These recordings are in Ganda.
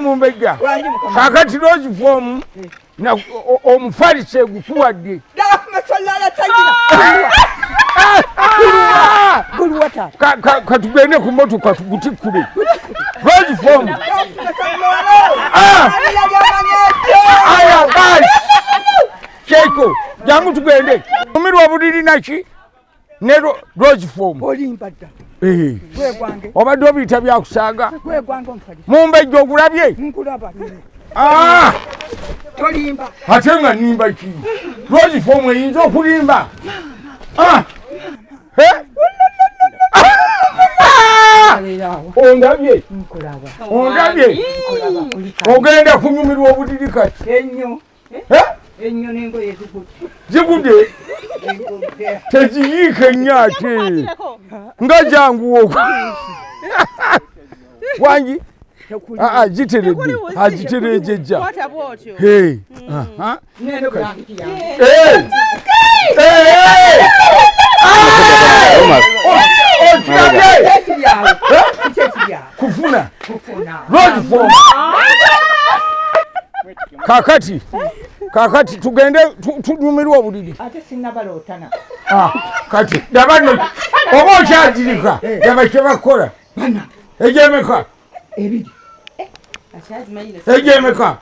Mumbeja kakati rozi form na omufalise gukuwadde katugende ku motoka tugutikule rozi form aya bali Keiko jangu tugende umirwa budiri naki ne rozi form olimbadda obadde obiyita byakusaaga Mumbeja ogulabye nkulaba tolimba ate nga nimba ki rozi form eyinza okulimba ondabye ogenda kunyumirwa obudiri kati ennyo n'engoye zigudde teziyiike nnyo ate nga janguwo wangi ziteredde aziterejejja kufuna road form kakati tugende tunyumirwa obuliri ate sinnabalootana kati dabano oba okyagirika yaba kyebakola egyemeka egyemeka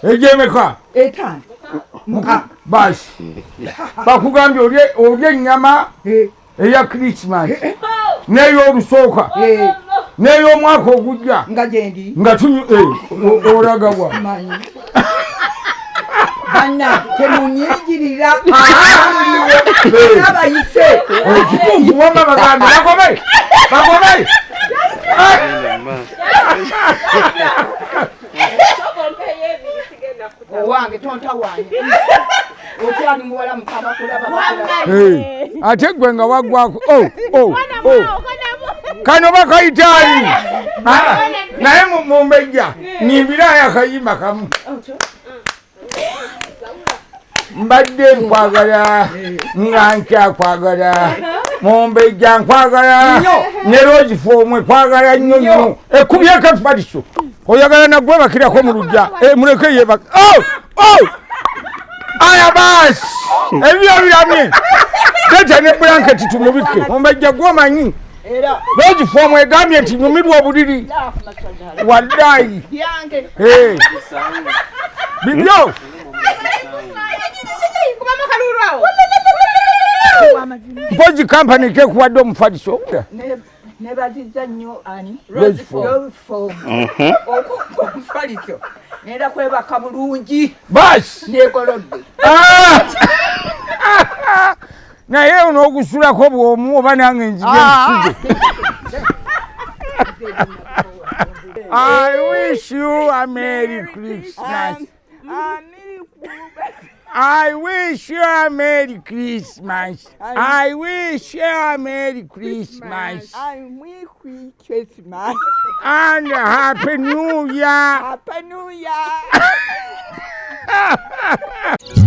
egyemeka etaano basi bakugambye olye ennyama eya Christmas n'ey'olusooka n'ey'omwaka ogujja nga gyendi nga olagawa banna temunyigirira abayise ekituufu wama bagambe bagobe owange tonta wange okyali muwala mukama kulaba ate gwe nga waggwako kano bakayitaali naye Mumbeja nyimbirayo akayimba kamu mbadde nkwagala nga nkyakwagala Mumbeja nkwagala ne rozi form kwagala nnyo ekubyeko Efaliso oyagala Nagwa bakirako mu lujja muleke yebaka aya basi ebyo biramye tete ne blanket tumubike Mumbeja gwomanyi rozi form egambye nti nyumirwa obuliri waddayi bibyo mpozi kampani kekuwadde Omufaliso nebaziza nnyo ani rozi form Omufaliso nenda kwebaka bulungi basi negolodde naye onoogusulako bwomu oba nange nzige I wish you a Merry Christmas. I wish you a Merry Christmas. I wish you a Merry Christmas. And a Happy New Year. Happy New Year.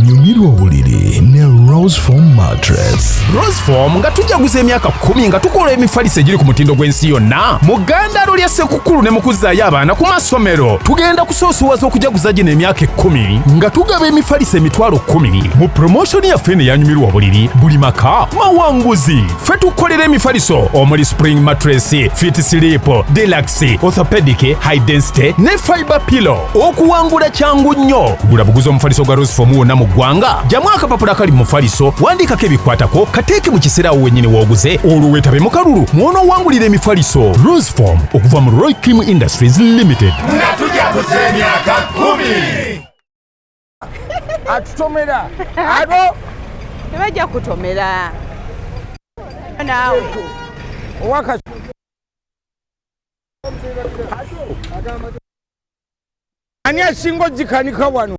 Nyumirwa obuliri ne Rose Foam mattress. Rose Foam nga tujaguza emyaka 10 nga tukola emifaliso egiri ku mutindo gw'ensi yonna. Muganda lya Sekukulu ne mukuzaayo abaana ku masomero. Tugenda kusoosowaza okujaguza gino emyaka 10 nga tugaba emifaliso emitwalo 10 mu promotion ya fene yanyumirwa obuliri buli maka mawanguzi. Ffe tukolera emifaliso omuli spring mattress, fit sleep, deluxe, orthopedic, high density ne fiber pillow. Okuwangula kyangu nnyo. Gula buguza omufaliso gwa Rose Foam wonna mu ggwanga. Jamu akapapula kali mu mufaliso wandikako ebikwatako kateeke mu kiseera awo wennyini w'oguze olwo weetabe mu kalulu mw'onoowangulira emifaliso. Rose Foam okuva mu Roy Cream Industries Limited. Nga tujaguza emyaka 10. Atutomera abo tebajja kutomera naawe owaka ani asinga ojikanika wano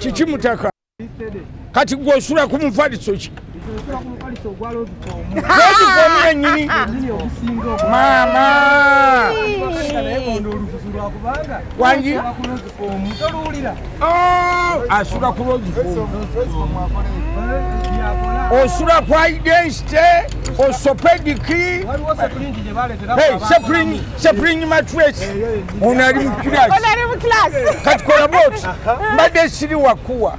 kiki mutaka kati gw'osula ku mufaliso ki yennyini maama wangi asula ku rozi fomu osula kwa identity osopediki hey spring mattress onali mu class kati kola bot mbadde siri wakuwa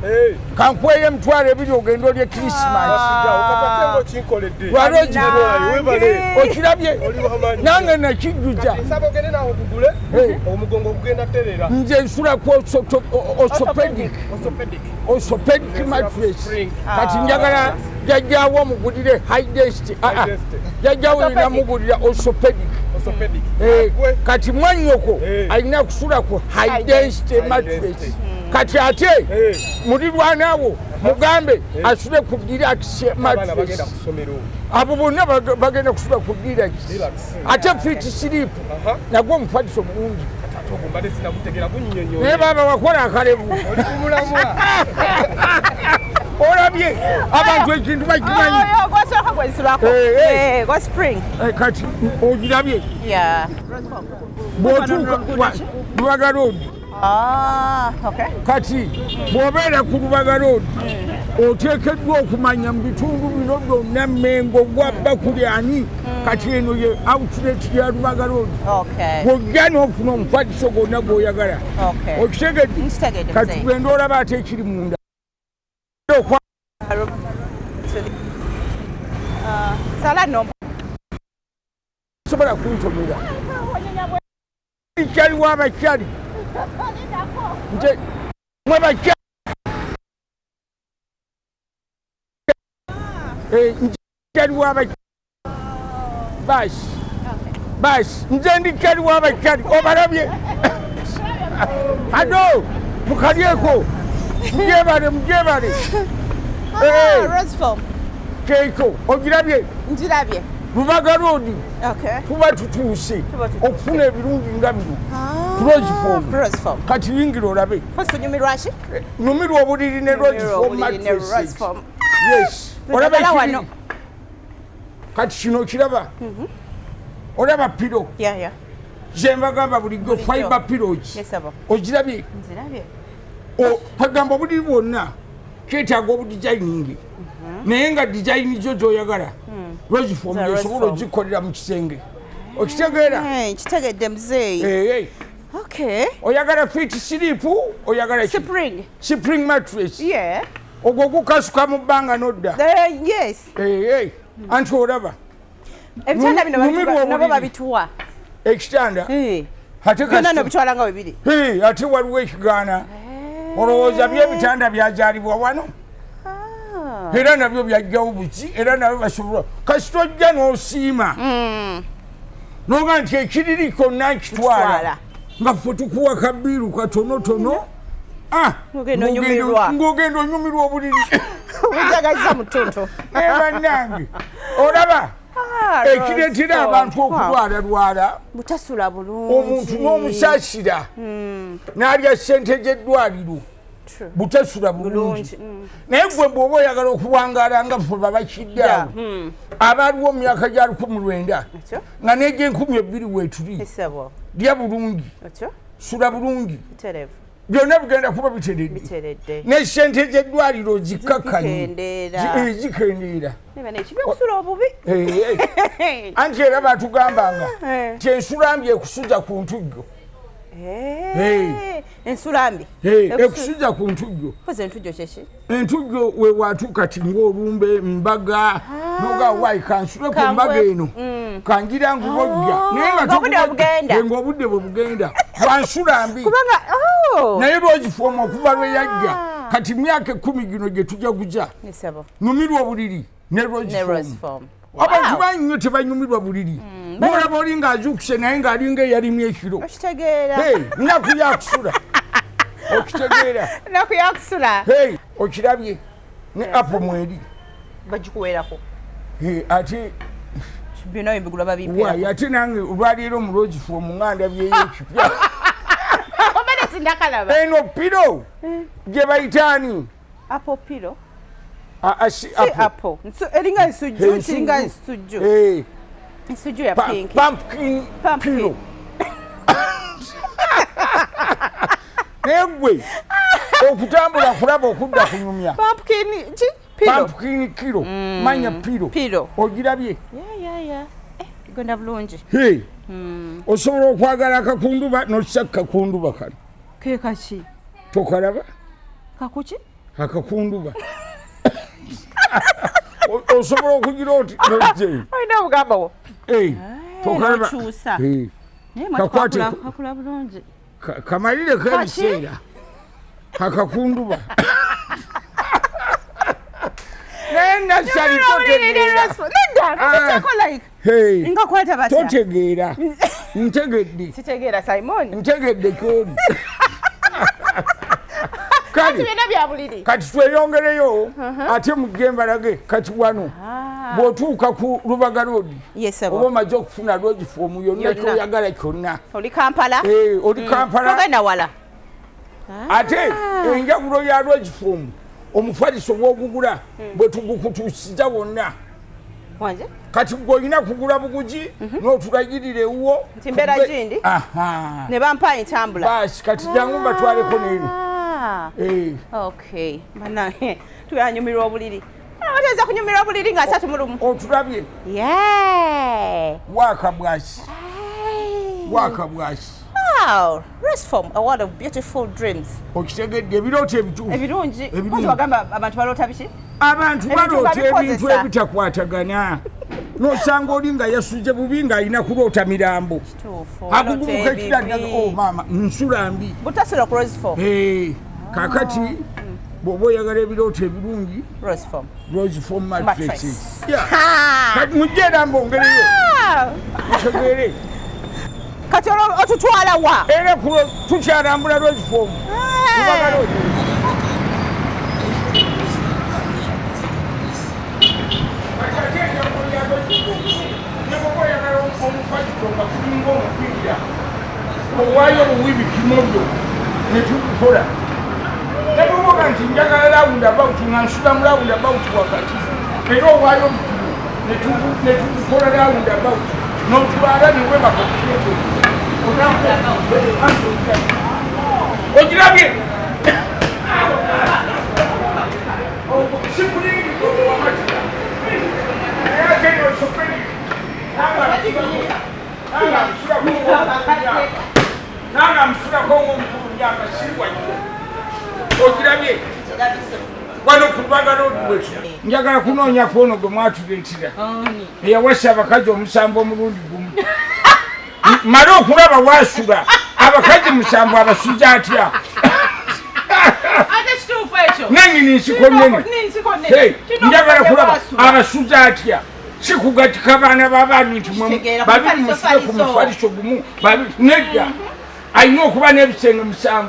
kankweye mtwale ebiri ogenda olye Christmas okirabye nange nakijjuja nze nsula ku orthopedic mattress kati njagala jajjawo omugulire high density jajjawo namugulira orthopedic kati mwanyoko alina kusula ku high density mattress kati ate mulirwanawo mugambe asule ku deluxe mattress abo bonna bagenda kusula ku deluxe ate fit sleep nagwo omufaliso bulungi naye baba wakola akalebu olabye abantu ekintu bakimanyi kati ogirabye bw'otuuka Lubaga Road kati bw'obeera ku Lubaga Road oteekeddwa okumanya mu bitundu bino byonna Mengo gwabba kuli ani kati eno ye outlet ya Lubaga Road bw'ojja n'ofuna omufaliso gwonna gw'oyagala okitegedde kati tugenda olaba ate ekiri munda sobola kuntomera kyali w'abakyali nze mwe bakyali kyali w'abakyali basi nze ndi kyali w'abakyali obalabye ado mukalyeko mujebale keeko ogirabye Lubaga Road tuba tutuuse okufuna ebirungi nga bino Roseform kati yingira olabe nyumirwa obuliri ne Roseform mattress yes olaba ekiri kati kino kiraba olaba pilo zembagamba bulijjo fiber pillows ogirabye pagamba obuliri bwonna kyetaaga obudizayiningi naye nga design zo zoyagala Roseform yosobola ogikolera mu kisenge okitegeera kitegedde muzeeyi oyagala fit sleep oyagala spring mattress ogwo gukasuka mu bbanga nodda anti olaba ebitanda bino nabo babituwa ekitanda ate waliwo ekigaana olowooza byebitanda byazaalibwa wano era nabyo byajjawo buki era nabyo basobola kasi tojja n'osiima noga nti ekiririko nakitwala nga ffe tukuwa kabiiru katonotono ng'ogenda onyumirwa obuliri bannange olaba ekireetera abantu okulwalalwala omuntu n'omusaasira n'alya ssente gy'eddwaliro butasula bulungi naye gwe bw'oba oyagala okuwangaala nga ffe babakiddeawo abaaliwo mu myaka gya 1900 nga n'egy'enkumi weetuli lya bulungi sula bulungi byonna bigenda kuba biteredde n'essente gy'eddwaliro zikkakkanye zikendeera anti era batugambanga ti ensulambi ekusuza ku ntujjo ensulambi ekusuza ku ntujjo entujjo wewaatuuka ti ng'olumbe mbaga noga wayi kansule ku mbaga eno kangira ngubojja naye ng'obudde bwe bugenda wansulambi naye Roseform okuva lwe yajja kati myaka 10 gino gye tujaguza nyumirwa obuliri ne Roseform abantu bannyo tebanyumirwa buliri olaba oli ng'azuukuse naye ng'alinga eyalimye ekiro nnaku yakusula okitegeera okirabye ne apo mweri bagikuweerako ate ate nange olwaleero mu Roseform ng'andabyeyo ekipya eno piro gye bayitaani eringa ensujju ya pink pumpkin pillow naye gwe okutambula kulaba okudda kunyumya pumpkin kilo manya pilo ogirabye yeah igenda bulungi osobola okwagala akakunduba n'osaka kunduba kano ke kachi tokalaba kakuchi akakunduba osobola okugira oti n'ojje ayina bugambawo tokalaba chusa kakula bulungi kamalire k'ebiseera akakunduba nenda sali totegeera ntegedde sitegeera Simon ntegedde kodi kati tweyongereyo ate mugembalage kati wano bw'otuuka ku Lubaga Road oba omaze okufuna lwogifomu yonna kyoyagala kyonna oli Kampala oli Kampala togenda wala ate enjawulo ya lwogifomu omufaliso gw'ogugula bwe tugukutuusiza wonna kati gw'olina kugula bugugi n'otulagirira ewuwo nti mbeera gindi ne bampa entambula basi kati jangu mbatwaleko n'eno okay bannange tuyanyumirwa obuliri wateza kunyumirwa obuliri nga 3 otulabye wakabwasi wow rest from a world of beautiful dreams okitegedde ebirooto ebirungi wagamba abantu baloota biki abantu baloota ebintu ebitakwatagana nosanga oli nga yasuje bubi ng'alina kuloota mirambo akugubuka ekiradaga maama nsula mbi butasula ku rose form kakati bw'oba oyagala ebirooto ebirungi rose form mattress kati mujje era mbongereyo otegeere kati otutwala wa era tukyalambula rose form owaayo obuwibi kimobyo ne tukukola nebuboga nti njagala lawundi abawuti nga nsula mu lawundi abawuti wakati era owaayo obukulu ne tukukola lawundi abawuti n'otwala niwe bakakieto ogirabye sikulingi wamati ayagenda osopeni nanga msulako ng'omukulu myaka sirwanyiro ogirabye wano ku Lubaga Road bwetu njagala kunoonya kwono gwe mwatuleetera eyawasa abakazi omusanvu omulundi gumu male okulaba wasula abakazi 7 abasuza atya nanyini nsiko nnene njagala kulaba abasuza atya sikugatika baana b'abaami nti babiri musule ku mufaliso gumu nedda alina okuba n'ebisenge 7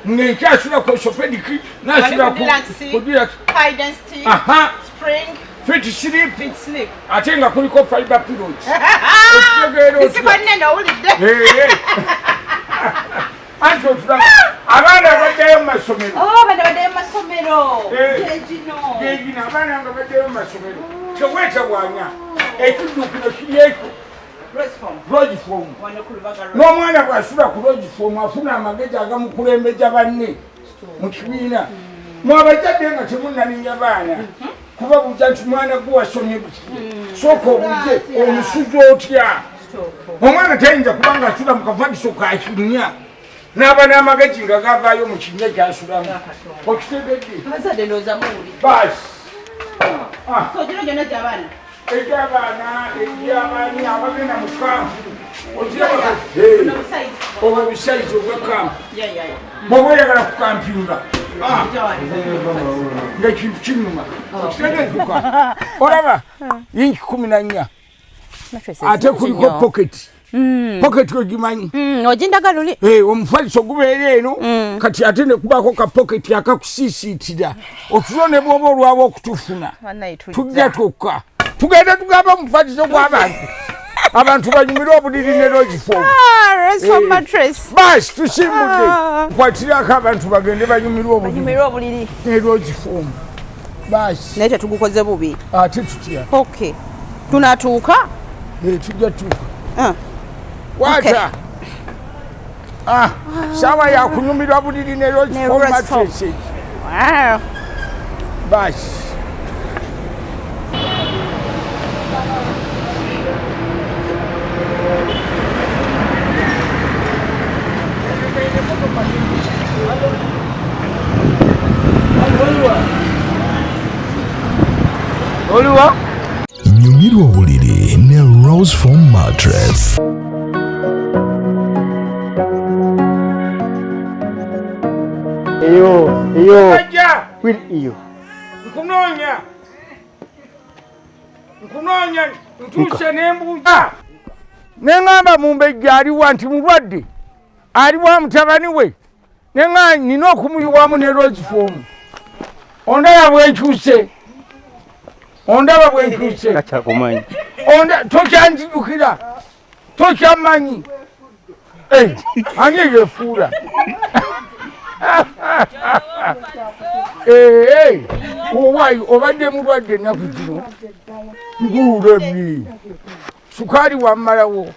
ngenkyasula ku sopediki nasula fit slip ate nga kuliko fiber pillows anti otulaba abaana baddayo mu masomero gegino abaana nga baddayo mu masomero teweetabwanya ekiddukiro kiri ekyo lodge form n'omwana bw'asula ku lodge form afuna amagezi agamukulembeja banne mu kibiina mwabazadde nga temunnalinya baana kuba buja nti mwana gwe wasomye buti sooka obuje omusuza otya omwana tayinza kuba nga asula mu kavaliso ka kinnya n'aba n'amagezi nga gavaayo mu kinnya kyasulamu okitegedde basi ejabaana ejabaani abagenda mu kampu obwo obusayizi obwekampu bwoba oyagala kukampinga ngaekintu kinyuma okitegezuka olaba yinki 14 ate kuliko poketi poketi ogimanyi ogindaga luli omufaliso gubeera eno kati ate nekubako kapoketi akakusiisiitira otulo ne bwoba olwaba okutufuna tujja twokka tugenda tugamba omufaliso gw'abantu abantu banyumira obuliri ne lodge form basi tusimbudde nkwatirako abantu bagende banyumirwa obuliri ne lodge form basi naye tetugukoze bubi ate tutya okay tunatuuka tujja tuuka wata sawa ya kunyumirwa buliri ne lodge form mattress basi Oliwa Nyumirwa obuliri ne Rose Foam Mattress. Iyo. ajja Kwili iyo. nkunoonya ntuuse n'embuuza neŋŋamba Mumbeja aliwa nti mulwadde aliwa mutabani we neŋŋamba nina okumuyiwamu ne Rose Foam ondaba bwenkyuse Kachakumanyi. tokyanjijukira tokyamanyi ani yefuula owaayi obadde mulwadde ennaku zino nguulebbi sukaali wammalawo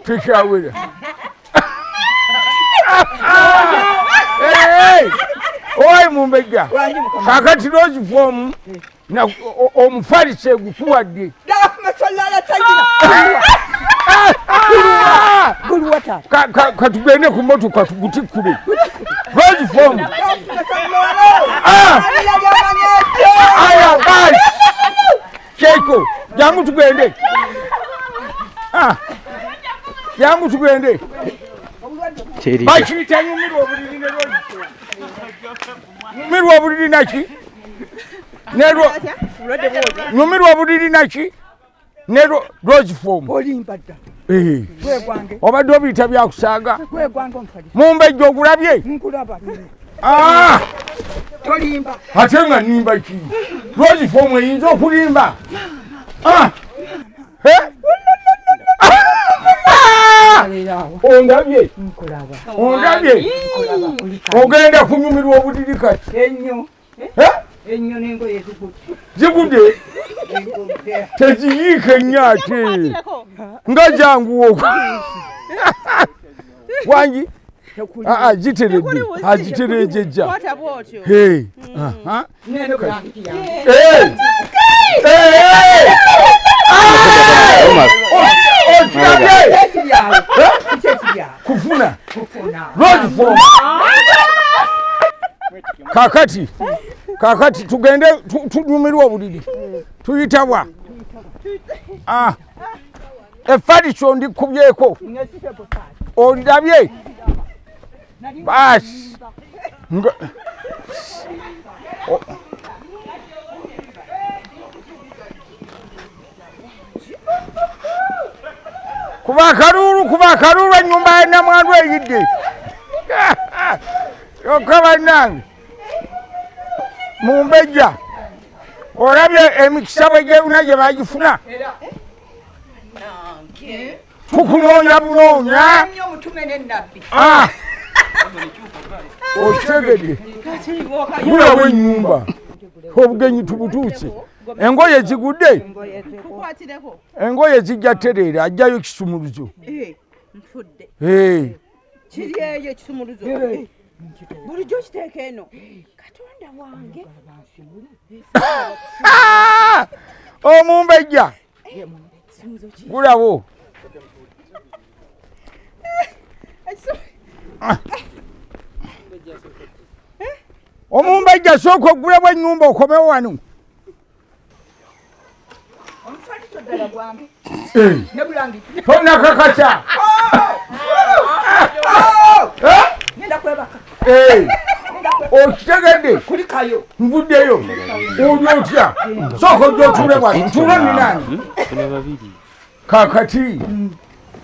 tekyawera owaayi Mumbeja kakati Rose Foam omufaliso egukuwadde katugende ku motoka tugutikkule Rose Foam aya basi Keiko jangu tugende bakiyita nyumirwa obuliri ne Rose Foam nyumirwa obuliri naki nyumirwa obuliri naki ne Rose Foam Olimbadda. Obadde obiyita byakusaaga Mumbeja ogulabye Nkulaba. tolimba ate nga nimba ki Rose Foam eyinza okulimba ondabye ogenda kunyumirwa obuliri kati Ennyo n'engoye zigudde teziyiike nnyo ate nga janguwo wangi ziteredde aziterejejja kufuna Rose Foam kakati tugende tunyumirwa obuliri tuyitabwa Efaliso ndikubyeko olirabye basi kuba akalulu ennyumba ya namwandu eyidde yokka bannange Mumbeja olabye emikisa bwegyewuna gye bagifuna tukunoonya bunoonya okitegedde bulabwe ennyumba obugenyi tubutuuse engoye zigudde engoye zijja tereera ajjayo kisumuluzo kiri eyo ekisumuluzo bulijjo kiteeka eno Katonda wange Mumbeja gulabo Mumbeja sooka ogulabwa ennyumba okomewo wano tonakakasa okitegedde nvuddeyo oli otya sooka ojja otuule bwati ntuule minani kakati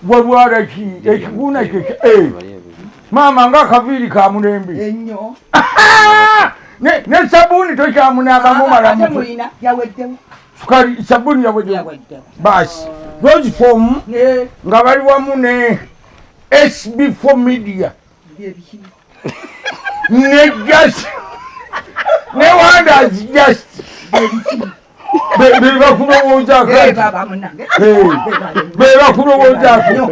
walwalaki ekikuuna kye maama ngaakaviiri ka mulembe ne sabbuuni tokyamunaabamu malamu sabbuuni yaweddewo basi Rose Foam nga bali wamu ne SB4 Media ne just ne Wonders just bebakulowoozaako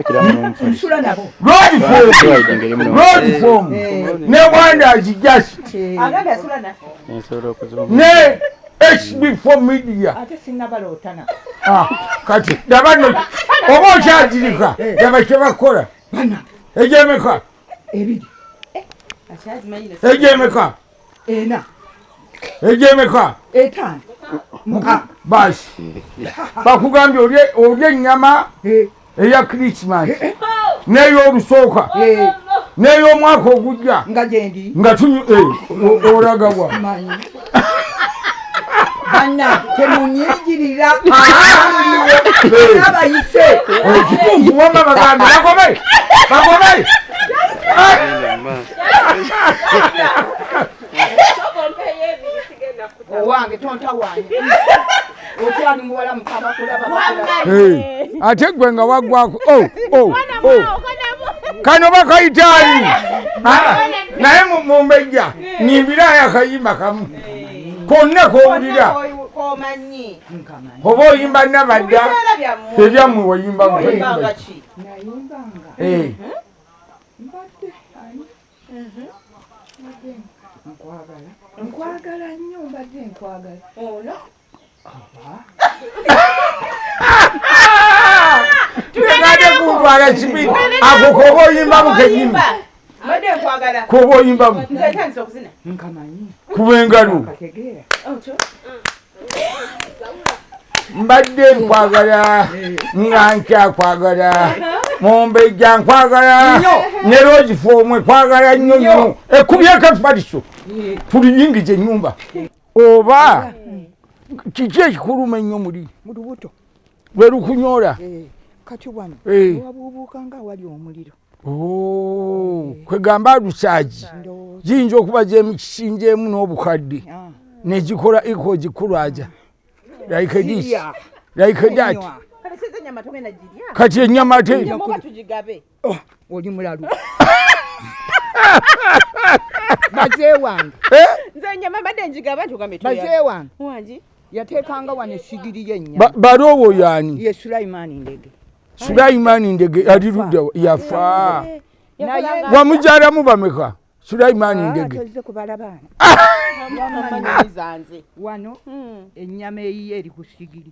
Rose Foam ne Wonders just ne SB4 Media kati dabano oba okyazirika daba kye bakola ejemeka ebiri ejemeka ena ejemeka etano basi bakugambye olye ennyama eya Christmas n'ey'olusooka n'ey'omwaka ogujja nga gyendi nga olagawa banna temunyigirira abayise ekituufu wama bagambe bagobe owange tonta wange okyali muwala mukaba kulaba ate gwe nga waggwako kano bakayitaali naye Mumbeja nyimbirayo akayimba kamu konna kowulira oba oyimba nabadda ebyammwe wayimba nkwagala nnyo mbadde nkwagala tuyagade kuntwala kibi ako koba oyimbamu kenyini koba oyimbamu kuba engalo mbadde nkwagala nga nkyakwagala Mumbeja nkwagala ne Roseform nkwagala nnyo nnyo ekubyeko Efaliso tuliyingiza ennyumba oba kiki ekikuluma ennyo muli mu lubuto lwe lukunyola kati wano wabuubuuka nga wali omuliro kwegamba alusaagi giyinza okuba gyemikisinjeemu n'obukadde negikola iko gikulwaja like this like that kati ennyama ate oli mulalu bazee wange bazee wange yateekanga wano essigiri y'ennyama baloowo yaani ye Sulaimani Ndege alirudda yafa wamujaalamu bameka Sulaimani Ndege tozize kubala baana wano ennyama eyiye eri ku ssigiri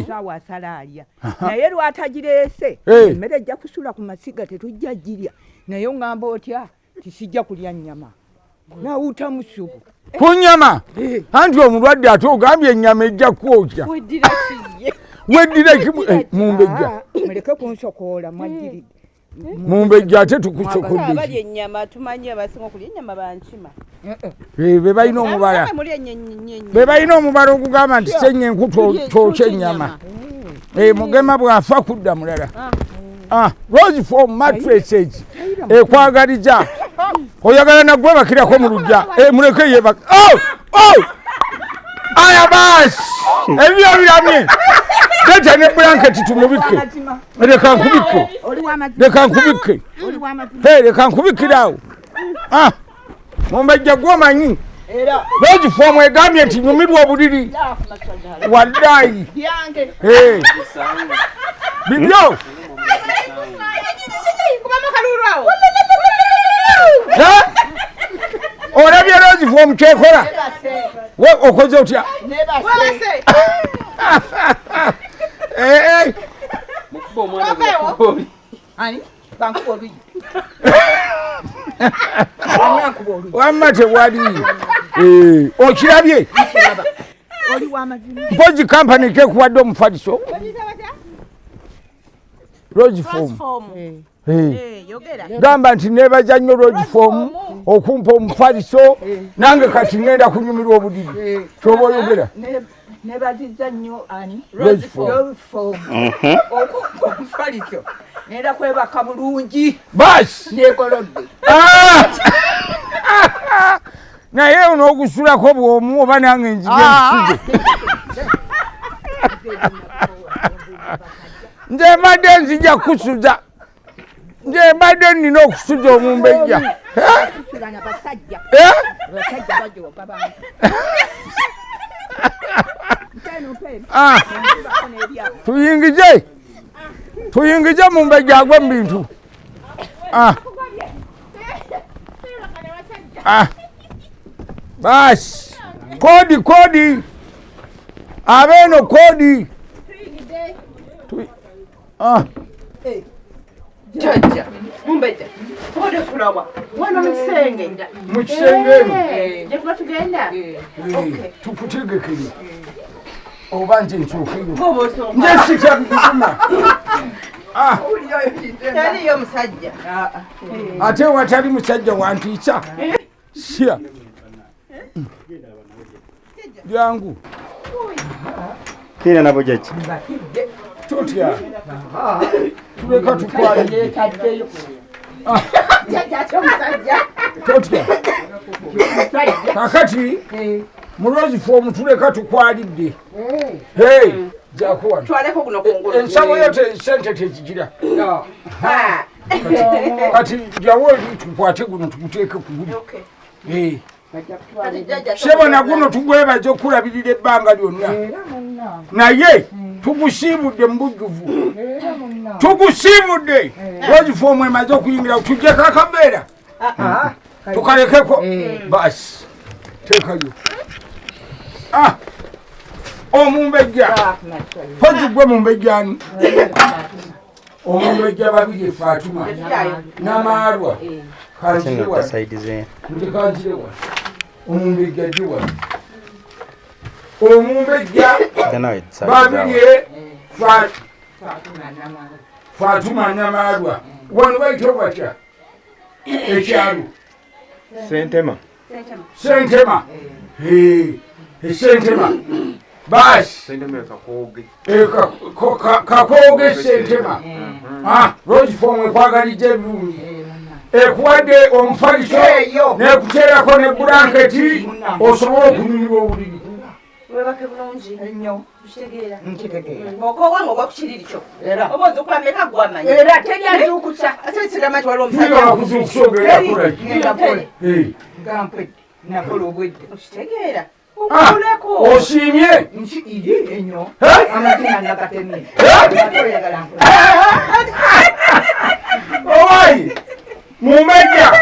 saawa asala alya naye lwatagireese emmere ejja kusula ku masiga tetujja girya naye ongamba otya tisijja kulya nnyama nawutamu ssupu ku nnyama anti omulwadde ate ogambye ennyama ejja kwokya weddira Mumbeja muleke kunsokoola mwajjiridde Mumbeja ate tukusokodde ennyama tumanyi abasinga okulya ennyama bankima be balina omubala ogugamba nti sennya enku twokya ennyama mugema bw'afa kudda mulala Roseform mattresses ekwagaliza oyagala nagwe bakirako mu lujja muleke yebaka aya basi ebyo biramye leta ne blanketi tumubike leka nkubikirawo Mumbeja gwomanyi Roseform egambye nti nyumirwa obuliri waddayi bibyo olabye Roseform kyekola we okoze otya wamma tewali okirabye mpozi kampani kekuwadde Omufaliso Roseform gamba nti nebaza nnyo Roseform okumpa Omufaliso nange kati ngenda kunyumirwa obudiri kyoba oyogera nebaziza nnyo ani Roseform okumpa Omufaliso nenda kwebaka bulungi basi negolodde naye onoogusulako bwomu oba nange nzige nsuje nze mbadde nzija kusuza nze mbadde nina okusuza Omumbeja tuyingize Mumbeja agwe mu bintu basi kodi abeeno kodi Jaja Mumbeja. Kode fulawa. Wana msenge. Mukisenge. Je kuba tugenda. Okay. Tukutegekere. Obanje nkyokero. Bobo so. Njesita bikuma. Tali yo musajja. Ate watali musajja wanticha. Sia. Yangu. Kina nabo jachi. Tutya. Tuleka tukwali. Tutya. Kakati. Mulozi fomu tuleka tukwalidde. Hey. Jakuwa. Twaleko kuno kongolo. Ensabo yote sente tejigira. Kati jawoli tukwate guno tukuteke kugulu. Okay. Shebo na guno tugweba jo kulabirira ebbanga lyonna. Naye tugusiibudde mbujjuvu. Tugusiibudde. Lozi fomu emaze okuyingira tujje kakabeera. Tukalekeko. Basi. Tekayo. Mumbeja. Hoji gwe Mumbejani. Mumbeja babiri Fatuma. Namarwa. Kanjiwa. Kanjiwa. Mumbeja jiwa. Mumbeja. Babiri Fatuma Namarwa. Wano baito bacha. Echaru. Sentema. Sentema. Sentema. Bas. Sentema kakoge. Kakoge sentema. Rozi fomu ekwagalije bulungi. Ekuwadde omufaliso n'ekuteerako ne blanketi osobola okunyumirwa obuliri. Webake bulungi. Ennyo. Kitegeera. Nkitegeera. Okowa ng'ogwa ku kiriri kyo. Oba oza okulameka gw'amanyi. Era teryazuukusa. Ate sigamba waliwo omusajja. Tuyola kuzuukusa ogeera kola ki? Ngenda pole. Gampwedde. Nakola obwedde. Okitegeera. Osiimye? Nsikiri ennyo. Amazina nagatemye. Oyagala nkola. Owayi. Mumbeja.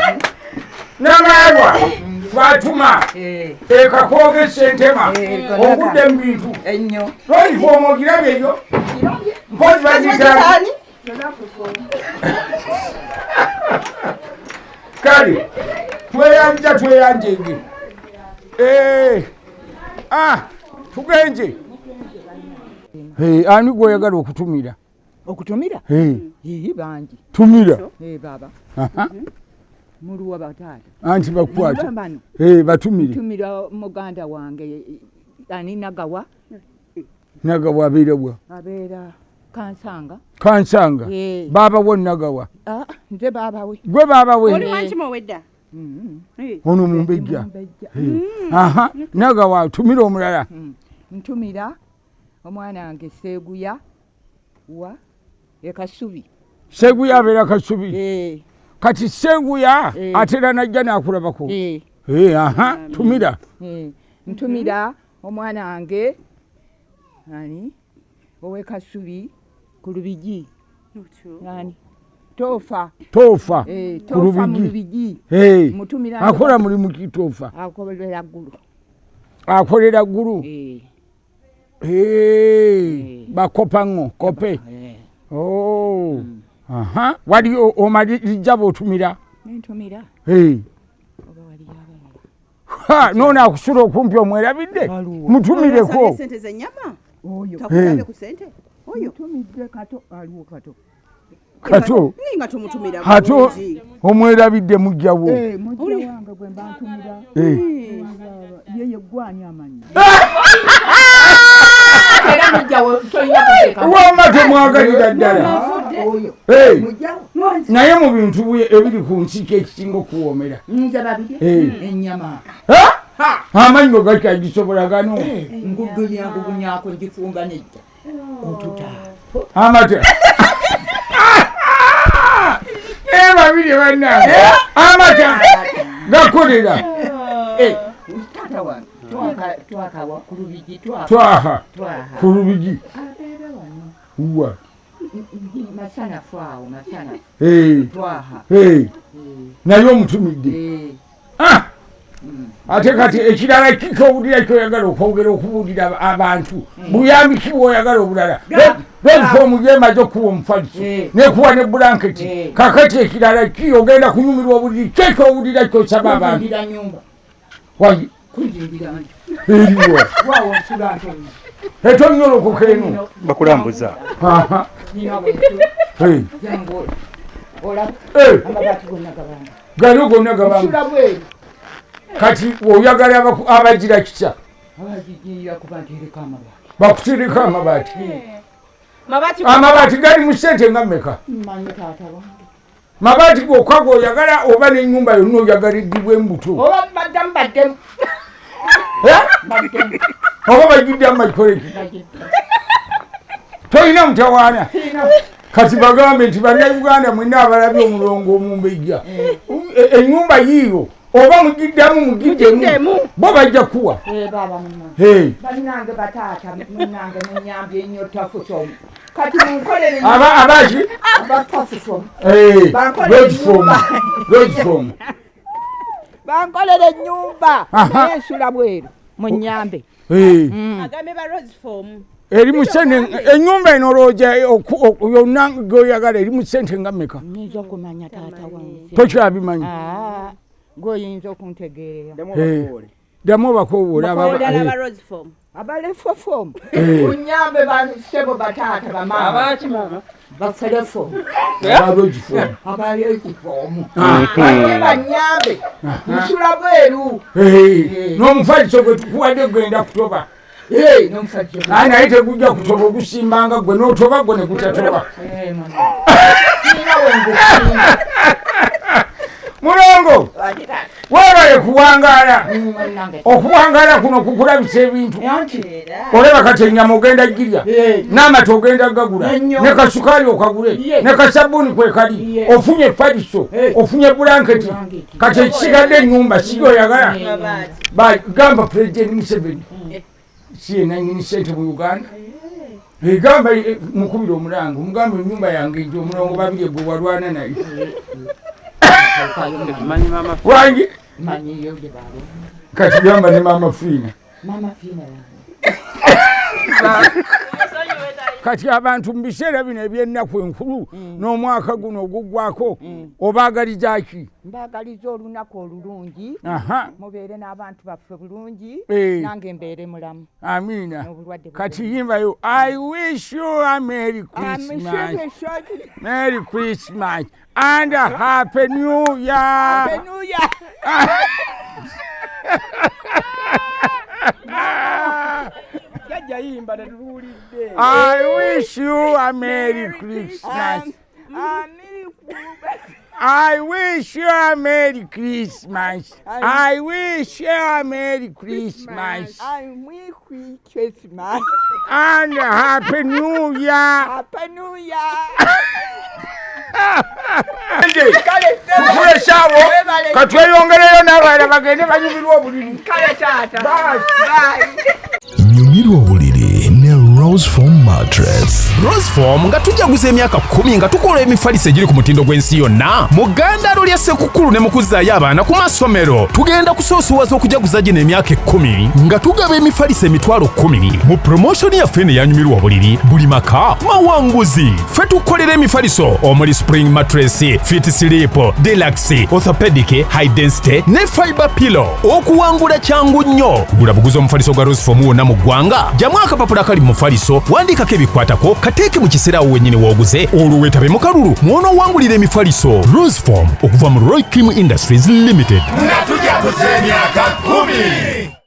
Namarwa. Fatuma. Kakoge sentema. Ogudde mu bintu. Ennyo. Lwali fomu ogirabye eyo? Mpozi bazitaani? Kale. Tweyanjenge. Tugenje. Ani gwoyagala okutumira? Okutumira? Bangi. Tumira. Baba. Muluwa bataata. Anti bakwata. Batumire. Tumira muganda wange ani Nagwa. Nagwa abeera abeera Kansanga. Baba wo Nagwa. Nze baba we. Gwe baba we. Oli wanchi mowedda. Ono Mumbeja. Nagwa tumira omulala. Ntumira omwana wange Seguya wa Ekasubi. Seguya abeera Kasubi. Kati Seguya atera najja nakulabako. Tumira. Ntumira omwana wange ani owe Kasubi ku Lubigi. Nani? Tofa. Tofa mu Lubigi. Mutumira akola mulimu ki Tofa? Akolera ggulu. Bakopa ngo kope. Wali omalija botumira? Ntumira. Nona akusula okumpi omwerabidde? Mutumireko. Sente za nyama? Oyo. Takulabe ku sente? Oyo. Tumidde kato aliwo kato. Kato. Ninga tumutumira. Kato omwerabidde mujjawo. Mujja wange gwe mbantumira. Yeye gwani amanyi. Era mujjawo toyina kuteka. Wama temwagalira ddala. Oyo. Mujjawo. Naye mu bintu ebiri ku nsi ekisinga okuwoomera. Njababire. Ennyama. Amannyo gakyagisobola gano. Ngugunyako ngifunga nejja. Otuta. Amata. Babiri bannange. Amata. Gakolera. Tata wange. Twakawa ku Lubigi Twaha. Ku Lubigi. Uwa. Masana fwawo masana. Twaha. Naye omutumidde. ate kati ekirala kikowulira kyoyagala okwogera okubuulira abantu buyambi kiwoyagala obulala reform gyemaze okuwa omufaliso nekuwa ne blanketi kakati ekirala ki ogenda kunyumirwa obuliri kyekyowulira kyosaba abantu eriwa etonyolokoka eno bakulambuza gali gonna gabanga kati oyagala abagira kitya bakutirika amabaati amabaati gali mu sente nga mmeka mabaati gokka goyagala oba n'ennyumba yonna oyagala eddibwa embuto oba bagiddamu makikoleki tolina mutawaana kati bagambe nti bannayuganda mwenna abalabye omulongo omumbeja ennyumba yiiyo oba mugiddamu mugiddemu bo bajja kuwa balinange bataata munange nenyambye ennyo tafusomu kati munkolere abaki bankolere ennyumba naye ensula bweru munyambe eri mu sente ennyumba eno olwoja yonna goyagala eri mu sente nga mmeka nyinza okumanya taata wange tokyabimanyi goyinza okuntegeerera ddamu obakowola abalefofomu unyambe basebo bataata bamama bafelefomu abalefomu banyambe nsula bweru n'omufaliso gwe tukuwadde gwenda kutoba naye tegujja kutoba ogusimbanga gwe n'otoba gwe ne gutatoba mulongo weebale kuwangaala okuwangaala kuno kukulabisa ebintu olaba kati ennyama ogenda girya n'amata ogenda gagula ne kasukaali okagule ne kasabbuuni kwekali ofunye efaliso ofunye blanketi kati ekisigadde ennyumba siyoyagala gamba pulezidenti Museveni si yenanyini sente mu Uganda egamba mukubira omulango omugamba ennyumba yange nti omulongo babiri gwe walwana naye wangi kati gamba ne mama Fiina kati abantu mu biseera bino eby'ennaku enkulu n'omwaka guno oguggwako obaagaliza ki mbagaliza olunaku olulungi mubeere n'abantu baffe bulungi nange mbeere mulamu amiina kati yimbayo I wish you a Merry Christmas Merry Christmas and a Happy New Year Happy New Year I wish you a Merry Christmas. I wish you a Merry Christmas. I wish you a Merry Christmas. And a Happy New Year. Happy New Year. Kule shawo katweyongereyo n'abaana bagende banyumirwa obuliri. Kale taata. Nyumirwa obuliri ne Rose Foam Mattress. Rose Foam nga tujaguza emyaka 10 nga tukola emifaliso egiri ku mutindo gw'ensi yonna. Muganda lya Ssekukulu ne mukuzaayo abaana ku masomero. Tugenda kusoosowaza okujaguza gino emyaka 10 nga tugaba emifaliso emitwalo 10 mu promotion yaffe ne yanyumirwa obuliri buli maka mawanguzi. Ffe tukolera emifaliso omuli spring mattress, fit sleep, deluxe, orthopedic, high density ne fiber pillow. Okuwangula kyangu nnyo. Gula buguza omufaliso gwa Rose Foam wonna mu ggwanga. Jamu akapapula kali mu mufaliso wandikako ebikwatako kateeke mu kiseera awo wennyini w'oguze olwo weetabe mu kalulu mw'onoowangulira emifaliso. Rose Foam okuva mu Roy Cream Industries Limited. Nga tujaguza emyaka 10.